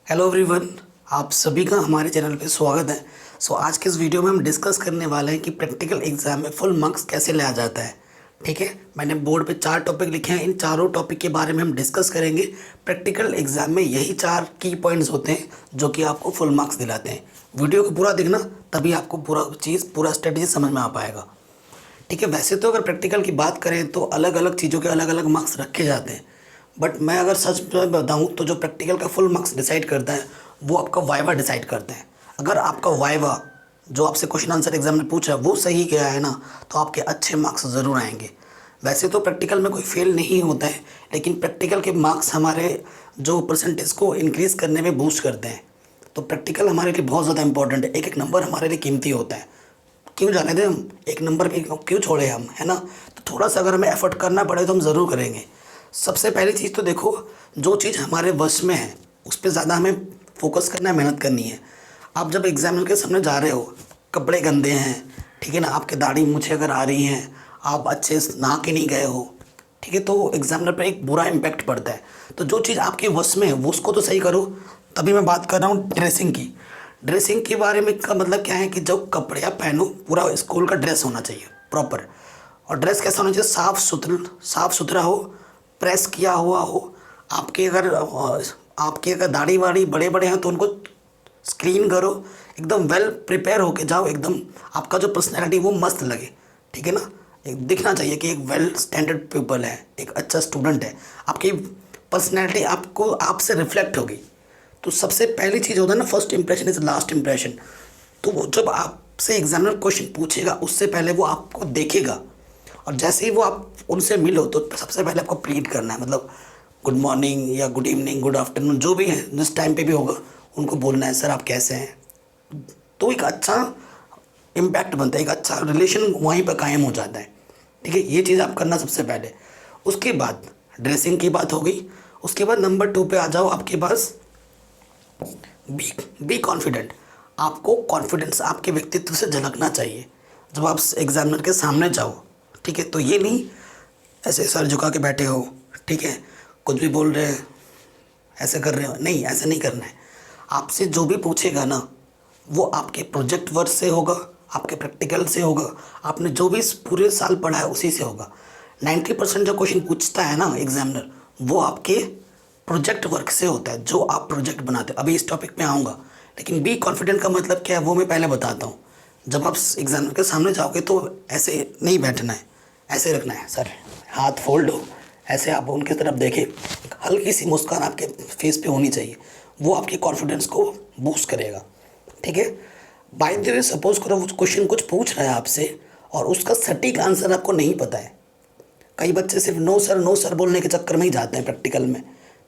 Hello everyone. आप सभी का हमारे चैनल पे स्वागत है। आज के इस वीडियो में हम डिस्कस करने वाले हैं कि प्रैक्टिकल एग्जाम में फुल मार्क्स कैसे लिया जाता है। ठीक है, मैंने बोर्ड पे 4 टॉपिक लिखे हैं। इन चारों टॉपिक के बारे में हम डिस्कस करेंगे। प्रैक्टिकल एग्जाम में यही 4 की पॉइंट्स होते हैं जो कि आपको फुल मार्क्स दिलाते हैं। वीडियो को पूरा देखना, तभी आपको पूरा स्ट्रेटेजी समझ में आ पाएगा। ठीक है, वैसे तो अगर प्रैक्टिकल की बात करें तो अलग अलग चीज़ों के अलग अलग मार्क्स रखे जाते हैं, बट मैं अगर सच में बताऊँ तो जो प्रैक्टिकल का फुल मार्क्स डिसाइड करता है वो आपका वाइवा डिसाइड करते हैं। अगर आपका वाइवा जो आपसे क्वेश्चन आंसर एग्जाम में पूछा है वो सही गया है ना, तो आपके अच्छे मार्क्स ज़रूर आएंगे। वैसे तो प्रैक्टिकल में कोई फेल नहीं होता है, लेकिन प्रैक्टिकल के मार्क्स हमारे जो परसेंटेज को इंक्रीज़ करने में बूस्ट करते हैं। तो प्रैक्टिकल हमारे लिए बहुत ज़्यादा इंपॉर्टेंट है। एक एक नंबर हमारे लिए कीमती होता है। क्यों जाने दें हम, एक नंबर भी क्यों छोड़े हम, है ना। तो थोड़ा सा अगर हमें एफर्ट करना पड़े तो हम ज़रूर करेंगे। सबसे पहली चीज़ तो देखो, जो चीज़ हमारे वश में है उस पर ज़्यादा हमें फोकस करना है, मेहनत करनी है। आप जब एग्जामिनर के सामने जा रहे हो, कपड़े गंदे हैं, ठीक है ना, आपके दाढ़ी मूछें अगर आ रही हैं, आप अच्छे से नहा के नहीं गए हो, ठीक है, तो एग्जामिनर पर एक बुरा इम्पैक्ट पड़ता है। तो जो चीज़ आपके वश में है वो उसको तो सही करो। तभी मैं बात कर रहा हूँ ड्रेसिंग की। ड्रेसिंग के बारे में का मतलब क्या है कि जो कपड़े आप पहनो, पूरा स्कूल का ड्रेस होना चाहिए प्रॉपर। और ड्रेस कैसा होना चाहिए? साफ़ सुथरा हो, प्रेस किया हुआ हो। आपके अगर दाढ़ी वाड़ी बड़े बड़े हैं तो उनको स्क्रीन करो, एकदम वेल प्रिपेयर होके जाओ, एकदम आपका जो पर्सनैलिटी वो मस्त लगे। ठीक है ना, एक दिखना चाहिए कि एक वेल स्टैंडर्ड पीपल है, एक अच्छा स्टूडेंट है। आपकी पर्सनैलिटी आपको आपसे रिफ्लेक्ट होगी। तो सबसे पहली चीज़ होता है ना, first impression is last impression. तो वो जब आपसे एग्जामिनर क्वेश्चन पूछेगा उससे पहले वो आपको देखेगा, और जैसे ही वो आप उनसे मिलो तो सबसे पहले आपको प्लीड करना है, मतलब गुड मॉर्निंग या गुड इवनिंग, गुड आफ्टरनून, जो भी है जिस टाइम पे भी होगा उनको बोलना है, सर आप कैसे हैं। तो एक अच्छा इम्पैक्ट बनता है, एक अच्छा रिलेशन वहीं पर कायम हो जाता है। ठीक है, ये चीज़ आप करना सबसे पहले। उसके बाद ड्रेसिंग की बात हो गई। उसके बाद नंबर 2 पे आ जाओ। आपके पास बी कॉन्फिडेंट। आपको कॉन्फिडेंस आपके व्यक्तित्व से झलकना चाहिए जब आप एग्जामिनर के सामने जाओ। ठीक है, तो ये नहीं ऐसे सर झुका के बैठे हो, ठीक है, कुछ भी बोल रहे हैं, ऐसे कर रहे हो, नहीं, ऐसे नहीं करना है। आपसे जो भी पूछेगा ना, वो आपके प्रोजेक्ट वर्क से होगा, आपके प्रैक्टिकल से होगा, आपने जो भी इस पूरे साल पढ़ा है उसी से होगा। 90% जो क्वेश्चन पूछता है ना एग्जामिनर, वो आपके प्रोजेक्ट वर्क से होता है, जो आप प्रोजेक्ट बनाते हो। अभी इस टॉपिक पे आऊँगा, लेकिन बी कॉन्फिडेंट का मतलब क्या है वो मैं पहले बताता हूँ। जब आप एग्जामिनर के सामने जाओगे तो ऐसे नहीं बैठना है, ऐसे रखना है, सर हाथ फोल्ड हो, ऐसे आप उनकी तरफ देखें, एक हल्की सी मुस्कान आपके फेस पे होनी चाहिए। वो आपके कॉन्फिडेंस को बूस्ट करेगा। ठीक है, बाय द वे सपोज करो वो क्वेश्चन कुछ पूछ रहा है आपसे और उसका सटीक आंसर आपको नहीं पता है। कई बच्चे सिर्फ नो सर बोलने के चक्कर में ही जाते हैं प्रैक्टिकल में।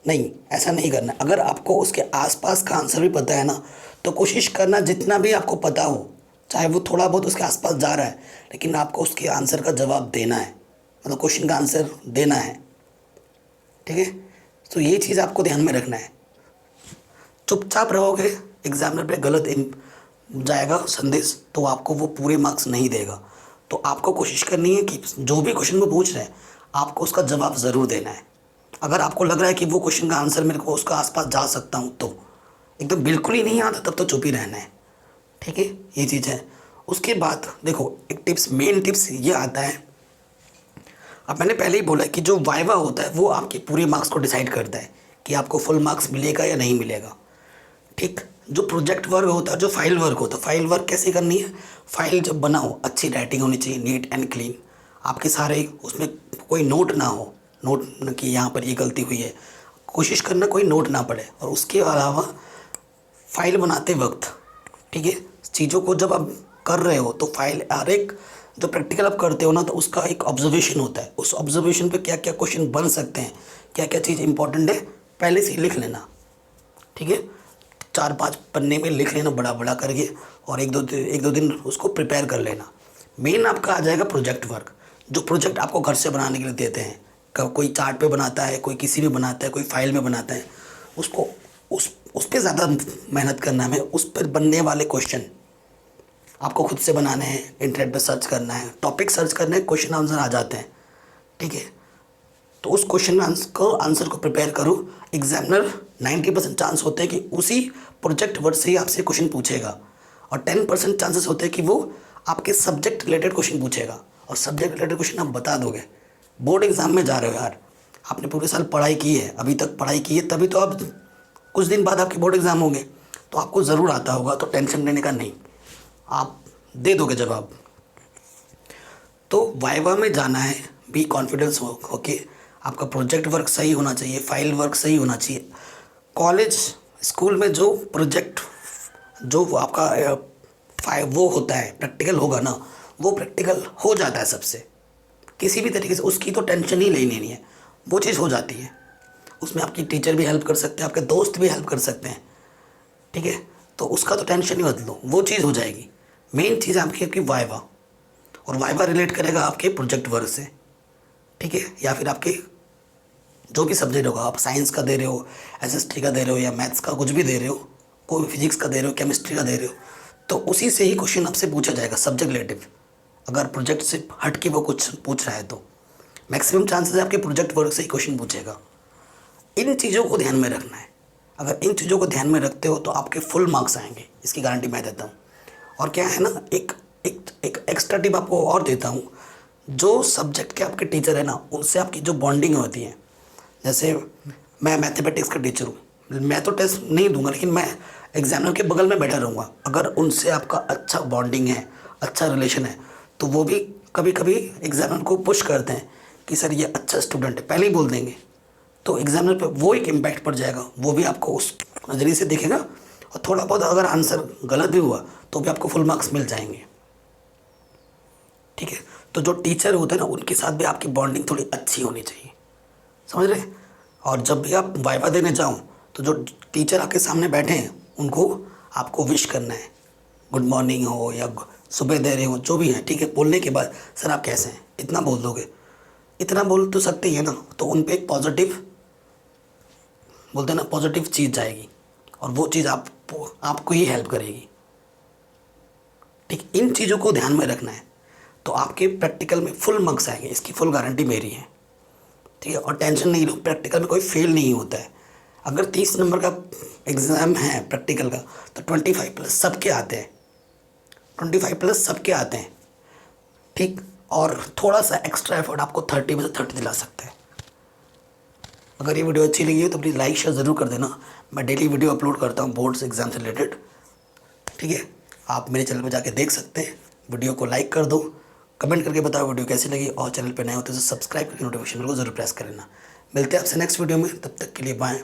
नहीं, ऐसा नहीं करना। अगर आपको उसके आसपास का आंसर भी पता है ना, तो कोशिश करना जितना भी आपको पता हो, चाहे वो थोड़ा बहुत उसके आसपास जा रहा है, लेकिन आपको उसके आंसर का जवाब देना है, मतलब क्वेश्चन का आंसर देना है। ठीक है, तो ये चीज़ आपको ध्यान में रखना है। चुपचाप रहोगे, एग्जामिनर पे गलत जाएगा संदेश, तो आपको वो पूरे मार्क्स नहीं देगा। तो आपको कोशिश करनी है कि जो भी क्वेश्चन वो पूछ रहे हैं आपको उसका जवाब ज़रूर देना है। अगर आपको लग रहा है कि वो क्वेश्चन का आंसर मेरे को उसका आसपास जा सकता हूँ, तो एकदम बिल्कुल ही नहीं आता तब तो चुप ही रहना है। ठीक है, ये चीज़ है। उसके बाद देखो, एक टिप्स, मेन टिप्स ये आता है। अब मैंने पहले ही बोला कि जो वाइवा होता है वो आपके पूरे मार्क्स को डिसाइड करता है कि आपको फुल मार्क्स मिलेगा या नहीं मिलेगा। ठीक, जो प्रोजेक्ट वर्क होता है, जो फाइल वर्क होता है, फाइल वर्क कैसे करनी है? फाइल जब बनाओ अच्छी राइटिंग होनी चाहिए, नीट एंड क्लीन। आपके सारे उसमें कोई नोट ना हो, नोट कि यहाँ पर ये गलती हुई है, कोशिश करना कोई नोट ना पड़े। और उसके अलावा फाइल बनाते वक्त, ठीक है, चीज़ों को जब आप कर रहे हो तो फाइल, हर एक जो प्रैक्टिकल आप करते हो ना, तो उसका एक ऑब्जर्वेशन होता है। उस ऑब्जर्वेशन पे क्या क्या क्वेश्चन बन सकते हैं, क्या क्या चीज़ इंपॉर्टेंट है, पहले से ही लिख लेना। ठीक है, 4-5 पन्ने में लिख लेना बड़ा बड़ा करके, और एक दो दिन उसको प्रिपेयर कर लेना। मेन आपका आ जाएगा प्रोजेक्ट वर्क, जो प्रोजेक्ट आपको घर से बनाने के लिए देते हैं। कोई चार्ट पे बनाता है, कोई किसी में बनाता है, कोई फाइल में बनाता है। उसको उस पर ज़्यादा मेहनत करना है। उस पर बनने वाले क्वेश्चन आपको खुद से बनाने हैं, इंटरनेट पे सर्च करना है, टॉपिक सर्च करना है, क्वेश्चन आंसर आ जाते हैं। ठीक है, तो उस क्वेश्चन आंसर को प्रिपेयर करो। एग्जामिनर 90% चांस होते हैं कि उसी प्रोजेक्ट वर्ड से ही आपसे क्वेश्चन पूछेगा, और 10% चांसेस होते हैं कि वो आपके सब्जेक्ट रिलेटेड क्वेश्चन पूछेगा, और सब्जेक्ट रिलेटेड क्वेश्चन आप बता दोगे। बोर्ड एग्जाम में जा रहे हो यार, आपने पूरे साल पढ़ाई की है, अभी तक पढ़ाई की है, तभी तो आप कुछ दिन बाद आपके बोर्ड एग्ज़ाम होंगे, तो आपको ज़रूर आता होगा, तो टेंशन लेने का नहीं, आप दे दोगे जवाब। तो वाइवा में जाना है, बी कॉन्फिडेंस होके, आपका प्रोजेक्ट वर्क सही होना चाहिए, फाइल वर्क सही होना चाहिए। कॉलेज स्कूल में जो प्रोजेक्ट जो आपका वो होता है प्रैक्टिकल होगा ना, वो प्रैक्टिकल हो जाता है सबसे, किसी भी तरीके से उसकी तो टेंशन ही लेनी नहीं है, वो चीज़ हो जाती है। उसमें आपकी टीचर भी हेल्प कर सकते हैं, आपके दोस्त भी हेल्प कर सकते हैं, ठीक है, तो उसका तो टेंशन ही मत लो, वो चीज़ हो जाएगी। मेन चीज़ आपकी वाइवा, और वाइवा रिलेट करेगा आपके प्रोजेक्ट वर्क से, ठीक है, या फिर आपके जो भी सब्जेक्ट होगा, आप साइंस का दे रहे हो, एसएसटी का दे रहे हो, या मैथ्स का कुछ भी दे रहे हो, कोई फिजिक्स का दे रहे हो, केमिस्ट्री का दे रहे हो, तो उसी से ही क्वेश्चन आपसे पूछा जाएगा सब्जेक्ट रिलेटिव। अगर प्रोजेक्ट से हट के वो कुछ पूछ रहा है तो मैक्सिमम चांसेस है आपके प्रोजेक्ट वर्क से ही क्वेश्चन पूछेगा। इन चीज़ों को ध्यान में रखना है, अगर इन चीज़ों को ध्यान में रखते हो तो आपके फुल मार्क्स आएंगे, इसकी गारंटी मैं देता हूँ। और क्या है ना, एक एक्स्ट्रा टिप आपको और देता हूँ, जो सब्जेक्ट के आपके टीचर है ना, उनसे आपकी जो बॉन्डिंग होती है, जैसे मैं मैथमेटिक्स का टीचर हूँ, मैं तो टेस्ट नहीं दूंगा, लेकिन मैं एग्जामिनर के बगल में बैठा रहूँगा। अगर उनसे आपका अच्छा बॉन्डिंग है, अच्छा रिलेशन है, तो वो भी कभी कभी एग्जामिनर को पुश करते हैं कि सर ये अच्छा स्टूडेंट है, पहले ही बोल देंगे, तो एग्जामिनर पे वो एक इम्पैक्ट पड़ जाएगा, वो भी आपको उस नज़रिए से देखेगा, और थोड़ा बहुत अगर आंसर गलत भी हुआ तो भी आपको फुल मार्क्स मिल जाएंगे, ठीक है। तो जो टीचर होते हैं ना, उनके साथ भी आपकी बॉन्डिंग थोड़ी अच्छी होनी चाहिए, समझ रहे। और जब भी आप वाइवा देने जाओ, तो जो टीचर आपके सामने बैठे हैं उनको आपको विश करना है, गुड मॉर्निंग हो या सुबह दे रहे हो, जो भी है, ठीक है। बोलने के बाद सर आप कैसे हैं, इतना बोल दोगे, इतना बोल तो सकते ही है ना, तो उन पर एक पॉजिटिव बोलते हैं ना, पॉजिटिव चीज़ जाएगी, और वो चीज़ आपको ही हेल्प करेगी, ठीक। इन चीज़ों को ध्यान में रखना है, तो आपके प्रैक्टिकल में फुल मार्क्स आएंगे, इसकी फुल गारंटी मेरी है, ठीक है। और टेंशन नहीं लो, प्रैक्टिकल में कोई फेल नहीं होता है। अगर 30 नंबर का एग्ज़ाम है प्रैक्टिकल का, तो 25+ सबके आते हैं, 25+ सबके आते हैं, ठीक। और थोड़ा सा एक्स्ट्रा एफर्ट आपको 30 में से 30 दिला सकते हैं। अगर ये वीडियो अच्छी लगी है तो प्लीज़ लाइक शेयर ज़रूर कर देना। मैं डेली वीडियो अपलोड करता हूँ बोर्ड्स एग्ज़ाम से रिलेटेड, ठीक है। आप मेरे चैनल पर जाके देख सकते हैं। वीडियो को लाइक कर दो, कमेंट करके बताओ वीडियो कैसी लगी, और चैनल पर नए होते तो सब्सक्राइब करके नोटिफिकेशन को ज़रूर प्रेस कर लेना। मिलते हैं आपसे नेक्स्ट वीडियो में, तब तक के लिए बाय,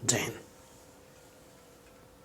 जय हिंद।